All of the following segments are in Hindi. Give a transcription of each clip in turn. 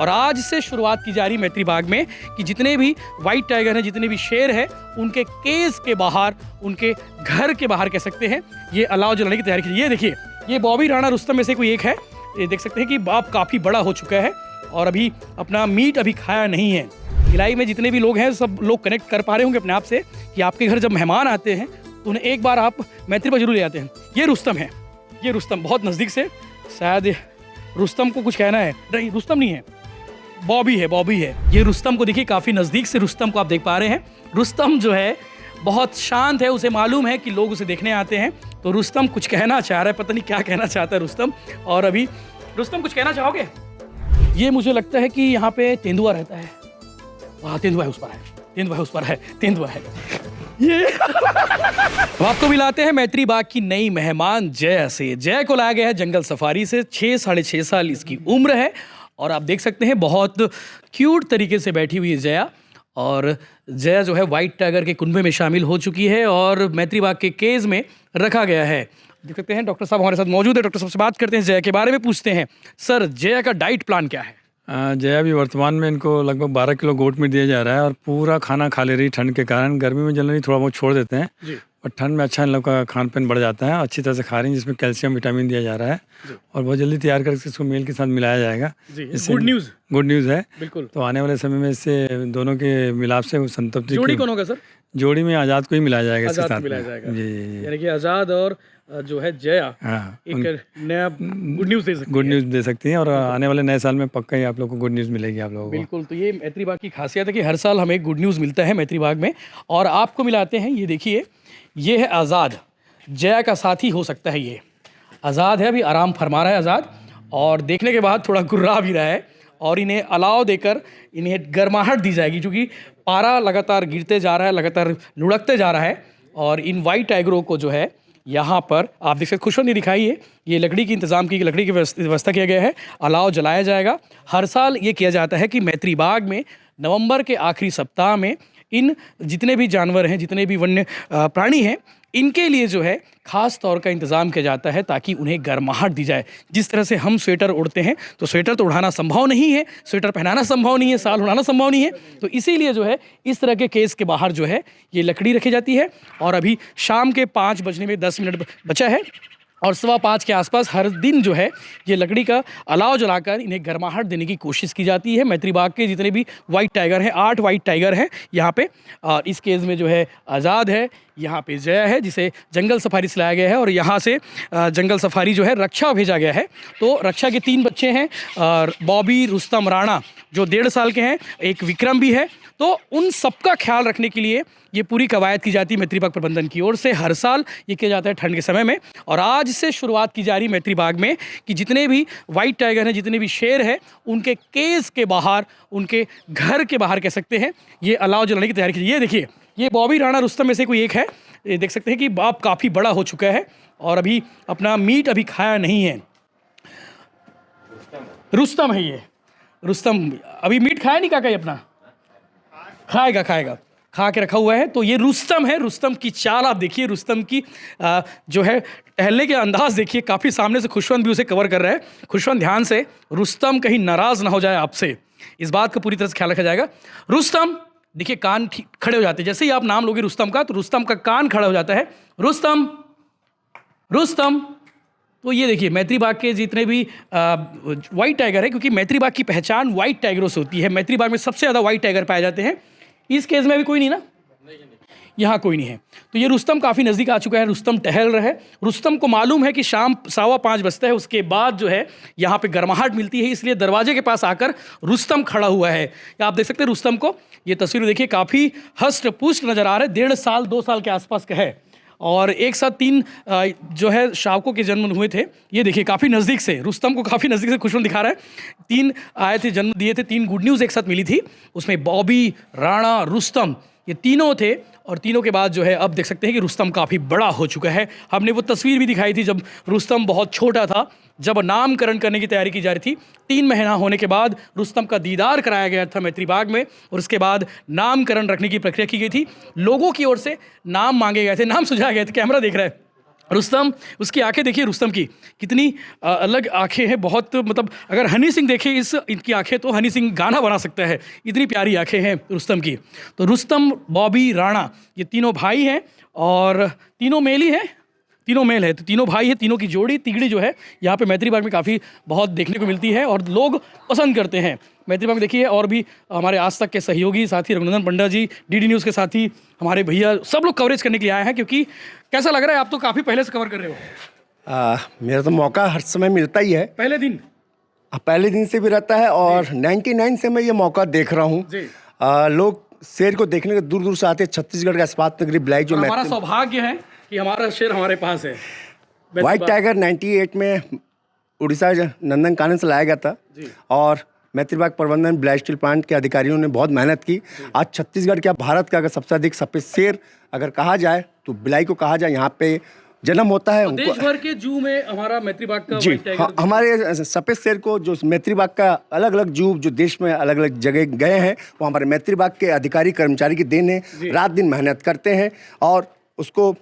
और आज से शुरुआत की जा रही मैत्री बाग में कि जितने भी वाइट टाइगर हैं, जितने भी शेर हैं, उनके केज के बाहर, उनके घर के बाहर कह सकते हैं, ये अलाव जलाने की तैयारी की। ये देखिए, ये बॉबी राणा रुस्तम में से कोई एक है। ये देख सकते हैं कि बाप काफ़ी बड़ा हो चुका है और अभी अपना मीट अभी खाया नहीं है। भिलाई में जितने भी लोग हैं सब लोग कनेक्ट कर पा रहे होंगे अपने आप से कि आपके घर जब मेहमान आते हैं तो उन्हें एक बार आप मैत्री पर जरूर ले आते हैं। ये रुस्तम है, ये रुस्तम बहुत नज़दीक से, शायद रुस्तम को कुछ कहना है, नहीं रुस्तम नहीं है, बॉबी है, बॉबी है। ये रुस्तम को देखिए काफ़ी नज़दीक से रुस्तम को आप देख पा रहे हैं। रुस्तम जो है बहुत शांत है, उसे मालूम है कि लोग उसे देखने आते हैं, तो रुस्तम कुछ कहना चाह रहा है, पता नहीं क्या कहना चाहता है रुस्तम। और अभी रुस्तम कुछ कहना चाहोगे? ये मुझे लगता है कि यहाँ पे तेंदुआ रहता है। वहाँ तेंदुआ है, उस पर है, तेंदुआ है, उस पर है, तेंदुआ है। ये अब आपको मिलाते हैं मैत्री बाग की नई मेहमान जया से। जया को लाया गया है जंगल सफारी से। 6-6.5 साल इसकी उम्र है और आप देख सकते हैं बहुत क्यूट तरीके से बैठी हुई है जया। और जया जो है वाइट टाइगर के कुनबे में शामिल हो चुकी है और मैत्री बाग के केज में रखा गया है। देख सकते हैं डॉक्टर साहब हमारे साथ मौजूद है। डॉक्टर साहब से बात करते हैं, जया के बारे में पूछते हैं। सर, जया का डाइट प्लान क्या है? जया भी वर्तमान में इनको लगभग 12 किलो गोट मीट दिया जा रहा है और पूरा खाना खा ले रही ठंड के कारण। गर्मी में जनरली थोड़ा बहुत छोड़ देते हैं और ठंड में अच्छा इन लोग का खान पान बढ़ जाता है। अच्छी तरह से खा रही हैं, जिसमें कैल्शियम विटामिन दिया जा रहा है और बहुत जल्दी तैयार करके इसको मेल के साथ मिलाया जाएगा। गुड न्यूज़ है बिल्कुल। तो आने वाले समय में इससे दोनों के मिलाप से संतृप्ति। जोड़ी कौन होगा सर? जोड़ी में आज़ाद को ही मिलाया जाएगा इसके साथ। जी, यानी कि आज़ाद और जो है जया एक नया गुड न्यूज़ दे सकती हैं और आने वाले नए साल में पक्का ही आप लोग को गुड न्यूज़ मिलेगी आप लोगों को। बिल्कुल। तो ये मैत्री बाग की खासियत है कि हर साल हमें गुड न्यूज़ मिलता है मैत्री बाग में और आपको मिलाते हैं। ये देखिए, ये है आज़ाद, जया का साथी हो सकता है। ये आज़ाद है, अभी आराम फरमा रहा है आज़ाद और देखने के बाद थोड़ा गुर्रा भी रहा है और इन्हें अलाव देकर इन्हें गर्माहट दी जाएगी क्योंकि पारा लगातार गिरते जा रहा है, लगातार लुढ़कते जा रहा है। और इन वाइट टाइगरों को जो है यहाँ पर आप देख सकते, खुशबू दिखाई है, ये लकड़ी की इंतज़ाम की, लकड़ी की व्यवस्था किया गया है, अलाव जलाया जाएगा। हर साल ये किया जाता है कि मैत्री बाग में नवंबर के आखिरी सप्ताह में इन जितने भी जानवर हैं, जितने भी वन्य प्राणी हैं, इनके लिए जो है ख़ास तौर का इंतज़ाम किया जाता है ताकि उन्हें गर्माहट दी जाए। जिस तरह से हम स्वेटर ओढ़ते हैं तो स्वेटर तो उड़ाना संभव नहीं है, स्वेटर पहनाना संभव नहीं है, साल उड़ाना संभव नहीं है, तो इसीलिए जो है इस तरह के केस के बाहर जो है ये लकड़ी रखी जाती है। और अभी शाम के 5 बजने में 10 मिनट बचा है और 5:15 के आसपास हर दिन जो है ये लकड़ी का अलाव जलाकर इन्हें गर्माहट देने की कोशिश की जाती है। मैत्री बाग के जितने भी वाइट टाइगर हैं, 8 वाइट टाइगर हैं यहाँ पे। और इस केस में जो है आज़ाद है, यहाँ पे जया है जिसे जंगल सफारी से लाया गया है और यहाँ से जंगल सफारी जो है रक्षा भेजा गया है। तो रक्षा के 3 बच्चे हैं, बॉबी, रुस्तम, राणा जो 1.5 साल के हैं, एक विक्रम भी है। तो उन सबका ख्याल रखने के लिए ये पूरी कवायद की जाती है मैत्री बाग प्रबंधन की ओर से। हर साल ये किया जाता है ठंड के समय में और आज से शुरुआत की जा रही मैत्री बाग में कि जितने भी वाइट टाइगर हैं, जितने भी शेर हैं, उनके केज के बाहर, उनके घर के बाहर कह सकते हैं, ये अलाव जलाने की तैयारी की। ये देखिए, ये बॉबी राणा रुस्तम में से कोई एक है। ये देख सकते हैं कि बाप काफ़ी बड़ा हो चुका है और अभी अपना मीट अभी खाया नहीं है। रुस्तम है ये, रुस्तम अभी मीट खाया नहीं, काका अपना खाएगा, खा के रखा हुआ है। तो ये रुस्तम है। रुस्तम की चाल आप देखिए, रुस्तम की जो है टहलने के अंदाज देखिए, काफ़ी सामने से खुशवंत भी उसे कवर कर रहा है। खुशवंत ध्यान से, रुस्तम कहीं नाराज़ ना हो जाए आपसे, इस बात का पूरी तरह से ख्याल रखा जाएगा। रुस्तम देखिए, कान खड़े हो जाते हैं, जैसे ही आप नाम लोगे रुस्तम का तो रुस्तम का कान खड़ा हो जाता है। रुस्तम, रुस्तम। तो ये देखिए, मैत्री बाग के जितने भी वाइट टाइगर है, क्योंकि मैत्री बाग की पहचान वाइट टाइगरों से होती है। मैत्री बाग में सबसे ज़्यादा वाइट टाइगर पाए जाते हैं। इस केस में भी कोई नहीं ना, यहाँ कोई नहीं है। तो ये रुस्तम काफ़ी नज़दीक आ चुका है, रुस्तम टहल रहा है। रुस्तम को मालूम है कि शाम 5:15 बजता है, उसके बाद जो है यहाँ पे गर्माहट मिलती है, इसलिए दरवाजे के पास आकर रुस्तम खड़ा हुआ है। आप देख सकते हैं रुस्तम को, ये तस्वीर देखिए, काफ़ी हष्ट पुष्ट नज़र आ रहा है। 1.5 साल 2 साल के आसपास का है और एक साथ 3 जो है शावकों के जन्म हुए थे। ये देखिए काफ़ी नज़दीक से, रुस्तम को काफ़ी नज़दीक से खुशबू दिखा रहा है। 3 आए थे, जन्म दिए थे, 3 गुड न्यूज़ एक साथ मिली थी। उसमें बॉबी, राणा, रुस्तम, ये तीनों थे और तीनों के बाद जो है अब देख सकते हैं कि रुस्तम काफ़ी बड़ा हो चुका है। हमने वो तस्वीर भी दिखाई थी जब रुस्तम बहुत छोटा था, जब नामकरण करने की तैयारी की जा रही थी। 3 महीना होने के बाद रुस्तम का दीदार कराया गया था मैत्री बाग में और उसके बाद नामकरण रखने की प्रक्रिया की गई थी। लोगों की ओर से नाम मांगे गए थे, नाम सुझाए गए थे। कैमरा देख रहा है, रुस्तम, उसकी आंखें देखिए रुस्तम की कितनी अलग आंखें हैं, बहुत मतलब अगर हनी सिंह देखे इनकी आंखें तो हनी सिंह गाना बना सकता है, इतनी प्यारी आंखें हैं रुस्तम की। तो रुस्तम, बॉबी, राणा, ये तीनों भाई हैं और तीनों मेल ही हैं, तीनों मेल है, तो तीनों भाई है, तीनों की जोड़ी तिगड़ी जो है यहाँ पे मैत्री बाग में काफ़ी बहुत देखने को मिलती है और लोग पसंद करते हैं। मैत्री बाग देखिए, और भी हमारे आज तक के सहयोगी साथी रघुनंदन पंडा जी, डीडी न्यूज़ के साथी, हमारे भैया, सब लोग कवरेज करने के लिए आए हैं। क्योंकि कैसा लग रहा है, आप तो काफ़ी पहले से कवर कर रहे हो। मेरा तो मौका हर समय मिलता ही है, पहले दिन पहले दिन से भी रहता है और 99 से मैं ये मौका देख रहा हूँ। जी। लोग शेर को देखने के दूर दूर से आते हैं। छत्तीसगढ़ का इस्पात नगरी भिलाई जो हमारा सौभाग्य है कि हमारा शेर हमारे पास है। व्हाइट टाइगर 98 में उड़ीसा नंदन कानन से लाया गया था और मैत्री बाग प्रबंधन भिलाई स्टील प्लांट के अधिकारियों ने बहुत मेहनत की। आज छत्तीसगढ़ क्या भारत का अगर सबसे अधिक सफेद शेर अगर कहा जाए तो भिलाई को कहा जाए। यहाँ पे जन्म होता है। देश भर के जू में हमारा मैत्री बाग का जी व्हाइट टाइगर हमारे सफेद शेर को जो मैत्री बाग का अलग अलग जू जो देश में अलग अलग जगह गए हैं वो हमारे मैत्री बाग के अधिकारी कर्मचारी की देन है। रात दिन मेहनत करते हैं और उसको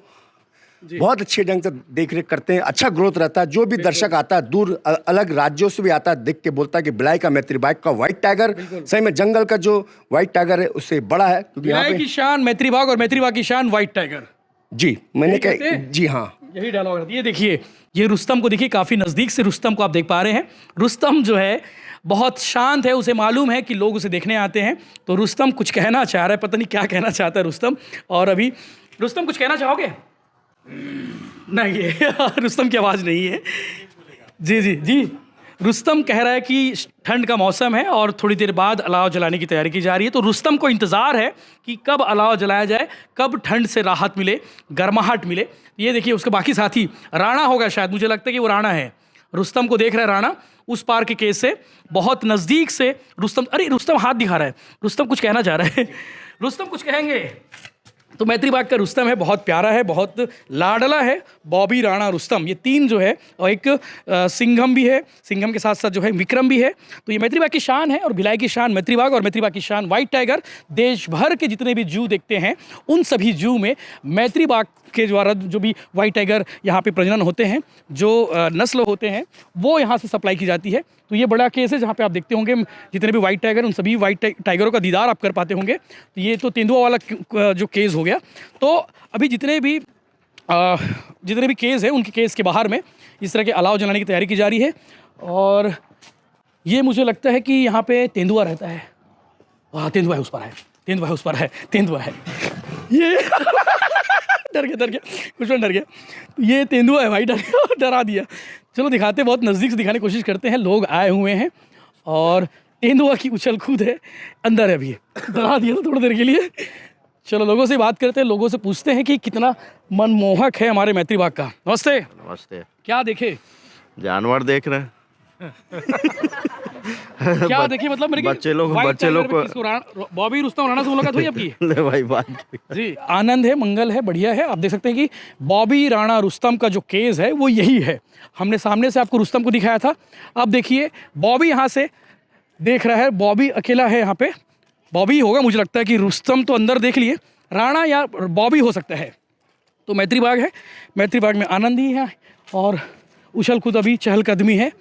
बहुत अच्छे ढंग से देख रेख करते हैं। अच्छा ग्रोथ रहता है। जो भी दर्शक आता है दूर अलग राज्यों से भी आता है, देख के बोलता है कि भिलाई का मैत्री बाग का व्हाइट टाइगर सही में जंगल का जो व्हाइट टाइगर है उससे बड़ा है। क्योंकि यहाँ भिलाई की शान मैत्री बाग और मैत्री बाग की शान व्हाइट टाइगर। जी मैंने कहा जी हाँ यही डायलॉग है। ये देखिए, ये रुस्तम को देखिए, काफ़ी नज़दीक से रुस्तम को आप देख पा रहे हैं। रुस्तम जो है बहुत शांत है, उसे मालूम है कि लोग उसे देखने आते हैं। तो रुस्तम कुछ कहना चाह रहा है, पता नहीं क्या कहना चाहता है रुस्तम। और अभी रुस्तम कुछ कहना चाहोगे? नहीं, ये रुस्तम की आवाज़ नहीं है। जी जी जी, रुस्तम कह रहा है कि ठंड का मौसम है और थोड़ी देर बाद अलाव जलाने की तैयारी की जा रही है। तो रुस्तम को इंतज़ार है कि कब अलाव जलाया जाए, कब ठंड से राहत मिले, गर्माहट मिले। ये देखिए, उसके बाकी साथी राणा होगा शायद, मुझे लगता है कि वो राणा है। रुस्तम को देख रहा है राणा उस पार के केस से बहुत नज़दीक से। रुस्तम, अरे रुस्तम हाथ दिखा रहा है, रुस्तम कुछ कहना चाह रहा है। रुस्तम कुछ कहेंगे? तो मैत्री बाग का रुस्तम है, बहुत प्यारा है, बहुत लाडला है। बॉबी, राणा, रुस्तम, ये तीन जो है, और एक सिंघम भी है, सिंघम के साथ साथ जो है विक्रम भी है। तो ये मैत्री बाग की शान है और भिलाई की शान मैत्री बाग और मैत्री बाग की शान व्हाइट टाइगर। देश भर के जितने भी जू देखते हैं उन सभी जू में मैत्री बाग के द्वारा जो भी व्हाइट टाइगर यहाँ पे प्रजनन होते हैं, जो नस्ल होते हैं, वो यहाँ से सप्लाई की जाती है। तो ये बड़ा केस है जहाँ पे आप देखते होंगे जितने भी व्हाइट टाइगर, उन सभी व्हाइट टाइगरों का दीदार आप कर पाते होंगे। तो ये तो तेंदुआ वाला जो केस हो गया। तो अभी जितने भी केस हैं उनके केस के बाहर में इस तरह के अलाव जलाने की तैयारी की जा रही है। और ये मुझे लगता है कि यहाँ पे तेंदुआ रहता है। हाँ, तेंदुआ है उस पर है, तेंदुआ है उस पर है, तेंदुआ है ये डर गया कुछ डर गया। ये तेंदुआ है भाई, डरा दिया। चलो दिखाते, बहुत नज़दीक से दिखाने की कोशिश करते हैं। लोग आए हुए हैं और तेंदुआ की उछल कूद है, अंदर है अभी, डरा दिया था थोड़ी देर के लिए। चलो लोगों से बात करते हैं, लोगों से पूछते हैं कि कितना मनमोहक है हमारे मैत्री बाग का। नमस्ते। नमस्ते। क्या देखे? जानवर देख रहे हैं। क्या देखिए, मतलब मेरे बच्चे लोग को बॉबी, रुस्तम, राणा से मुलाकात हुई आपकी? ले भाई बात जी, आनंद है, मंगल है, बढ़िया है। आप देख सकते हैं कि बॉबी, राणा, रुस्तम का जो केस है वो यही है। हमने सामने से आपको रुस्तम को दिखाया था। अब देखिए बॉबी यहाँ से देख रहा है, बॉबी अकेला है यहाँ पे। बॉबी होगा, मुझे लगता है कि रुस्तम तो अंदर देख लिए, राणा या बॉबी हो सकता है। तो मैत्री बाग है, मैत्री बाग में आनंद ही है और उछल कूद अभी चहलकदमी है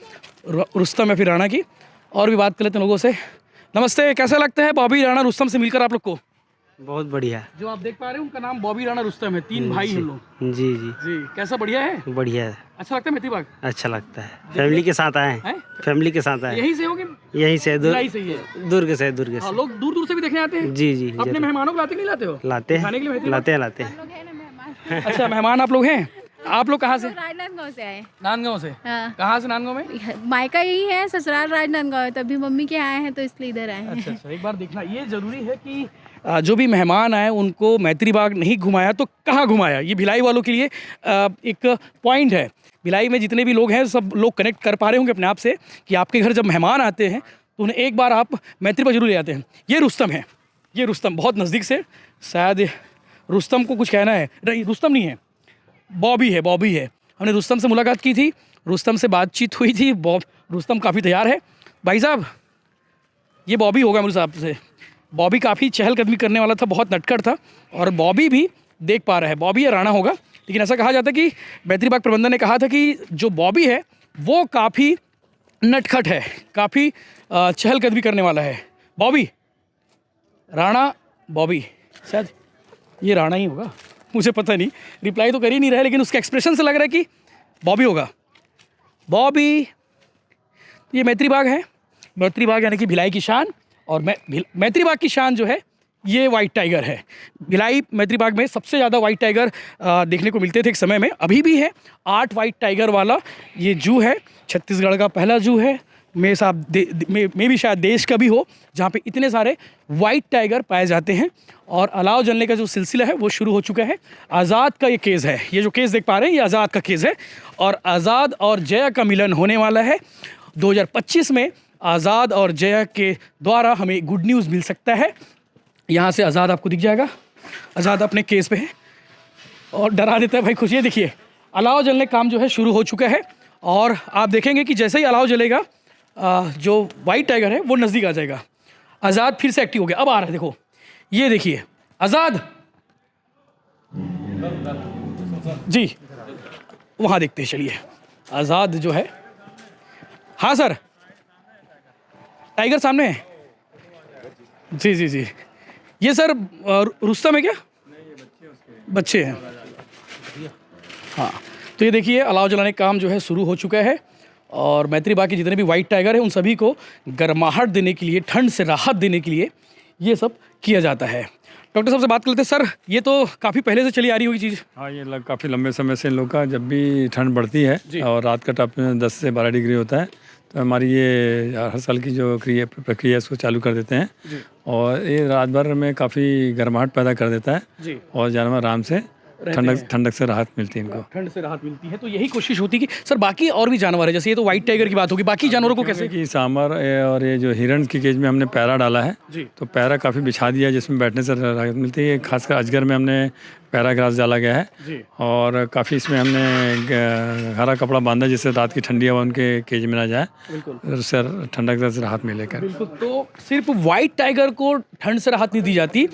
रुस्तम या फिर राणा की। और भी बात कर लेते हैं लोगों से। नमस्ते, कैसा लगता है बॉबी, राणा, रुस्तम से मिलकर आप लोग को? बहुत बढ़िया। जो आप देख पा रहे हैं उनका नाम बॉबी, राणा, रुस्तम है, तीन भाई हैं लोग। जी जी जी, कैसा बढ़िया है? बढ़िया है। अच्छा लगता है मैत्री बाग? अच्छा लगता है। फैमिली के साथ आए हैं? फैमिली के साथ आए। यहीं से होगे? यहीं से दूर, भिलाई से ही है। दुर्ग से दुर्ग हाँ, से। लोग दूर दूर से भी देखने आते हैं। जी जी अपने जरूर। मेहमानों को लाते नहीं लाते हो? लाते खाने के लिए हैं मैत्री लाते हैं लाते हैं। बाग? अच्छा, मेहमान आप लोग हैं। आप लोग कहाँ से? राजनांदगांव से आए। नांदगांव से? हाँ। कहाँ से नांदगांव में? मायका यही है, ससुराल राजनांदगांव है, तो अभी मम्मी के आए हैं तो इसलिए इधर आए हैं। अच्छा, एक बार देखना ये जरूरी है कि जो भी मेहमान आए उनको मैत्री बाग नहीं घुमाया तो कहाँ घुमाया। ये भिलाई वालों के लिए एक पॉइंट है। भिलाई में जितने भी लोग हैं सब लोग कनेक्ट कर पा रहे होंगे अपने आप से कि आपके घर जब मेहमान आते हैं तो उन्हें एक बार आप मैत्री बाग जरूर ले आते हैं। ये रुस्तम है, ये रुस्तम बहुत नज़दीक से, शायद रुस्तम को कुछ कहना है। नहीं, रुस्तम नहीं है, बॉबी है, बॉबी है। हमने रुस्तम से मुलाकात की थी, रुस्तम से बातचीत हुई थी। रुस्तम काफ़ी तैयार है। भाई साहब, ये बॉबी होगा मेरे हिसाब से। बॉबी काफ़ी चहलकदमी करने वाला था, बहुत नटखट था और बॉबी भी देख पा रहे हैं। बॉबी या राणा होगा, लेकिन ऐसा कहा जाता है कि मैत्री बाग प्रबंधन ने कहा था कि जो बॉबी है वो काफ़ी नटखट है, काफ़ी चहलकदमी करने वाला है। बॉबी, राणा, बॉबी, शायद ये राणा ही होगा, मुझे पता नहीं, रिप्लाई तो कर ही नहीं रहा है, लेकिन उसके एक्सप्रेशन से लग रहा है कि बॉबी होगा। बॉबी, ये मैत्री बाग है, मैत्री बाग यानी कि भिलाई की शान, और मैत्री बाग की शान जो है ये वाइट टाइगर है। भिलाई मैत्री बाग में सबसे ज़्यादा वाइट टाइगर देखने को मिलते थे एक समय में, अभी भी है। 8 वाइट टाइगर वाला ये जू है, छत्तीसगढ़ का पहला जू है, में भी शायद देश का भी हो, जहाँ पे इतने सारे वाइट टाइगर पाए जाते हैं। और अलाव जलने का जो सिलसिला है वो शुरू हो चुका है। आज़ाद का ये केस है, ये जो केस देख पा रहे हैं ये आज़ाद का केस है, और आज़ाद और जया का मिलन होने वाला है 2025 में। आज़ाद और जया के द्वारा हमें गुड न्यूज़ मिल सकता है। यहाँ से आज़ाद आपको दिख जाएगा, आज़ाद अपने केस पे है और डरा देता है भाई खुश। ये देखिए अलाव जलने का काम जो है शुरू हो चुका है, और आप देखेंगे कि जैसे ही अलाव जलेगा जो वाइट टाइगर है वो नज़दीक आ जाएगा। आज़ाद फिर से एक्टिव हो गया, अब आ रहा है, देखो ये देखिए आज़ाद जी, वहाँ देखते हैं, चलिए आज़ाद जो है। हाँ सर, टाइगर सामने है जी जी जी। ये सर रुस्तम है क्या? बच्चे हैं। हाँ, तो ये देखिए अलाव जलाने का काम जो है शुरू हो चुका है, और मैत्री बाग के जितने भी वाइट टाइगर हैं उन सभी को गर्माहट देने के लिए, ठंड से राहत देने के लिए ये सब किया जाता है। डॉक्टर साहब से बात कर लेते हैं। सर, ये तो काफ़ी पहले से चली आ रही होगी चीज़। हाँ, ये काफ़ी लंबे समय से इन लोग का, जब भी ठंड बढ़ती है और रात का तापमान 10 से 12 डिग्री होता है, तो हमारी ये हर साल की जो प्रक्रिया है उसको चालू कर देते हैं, और ये रात भर में काफ़ी गर्माहट पैदा कर देता है, और जानवर आराम से ठंडक से राहत मिलती है इनको, ठंड से राहत मिलती है। तो यही कोशिश होती है कि सर बाकी और भी जानवर है, जैसे ये तो वाइट टाइगर की बात होगी, बाकी जानवरों को कैसे? कि सांबर और ये जो हिरण की केज में हमने पैरा डाला है, तो पैरा काफ़ी बिछा दिया है जिसमें बैठने से राहत मिलती है। खासकर अजगर में हमने पैराग्रास डाला गया है, और काफ़ी इसमें हमने हरा कपड़ा बांधा जिससे रात की ठंडी हवा उनके केज में ना जाए, उससे ठंडक से राहत मिलेगा। बिल्कुल। तो सिर्फ वाइट टाइगर को ठंड से राहत नहीं दी जाती,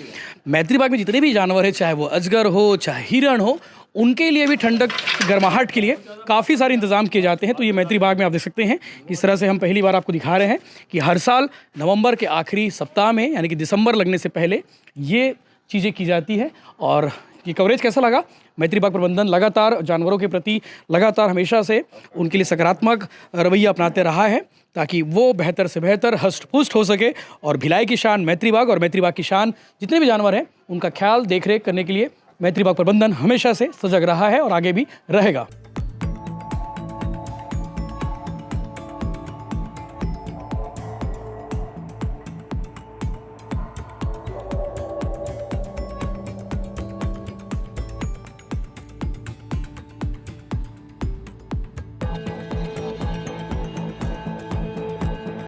मैत्री बाग में जितने भी जानवर हैं, चाहे वो अजगर हो चाहे हिरण हो, उनके लिए भी ठंडक गर्माहट के लिए काफ़ी सारे इंतजाम किए जाते हैं। तो ये मैत्री बाग में आप देख सकते हैं किस तरह से हम पहली बार आपको दिखा रहे हैं कि हर साल नवंबर के आखिरी सप्ताह में, यानी कि दिसंबर लगने से पहले ये चीज़ें की जाती है। और ये कवरेज कैसा लगा? मैत्री बाग प्रबंधन लगातार जानवरों के प्रति लगातार हमेशा से उनके लिए सकारात्मक रवैया अपनाते रहा है, ताकि वो बेहतर से बेहतर हष्ट पुष्ट हो सके, और भिलाई की शान मैत्री बाग और मैत्री बाग की शान जितने भी जानवर हैं उनका ख्याल देख रेख करने के लिए मैत्री बाग प्रबंधन हमेशा से सजग रहा है और आगे भी रहेगा।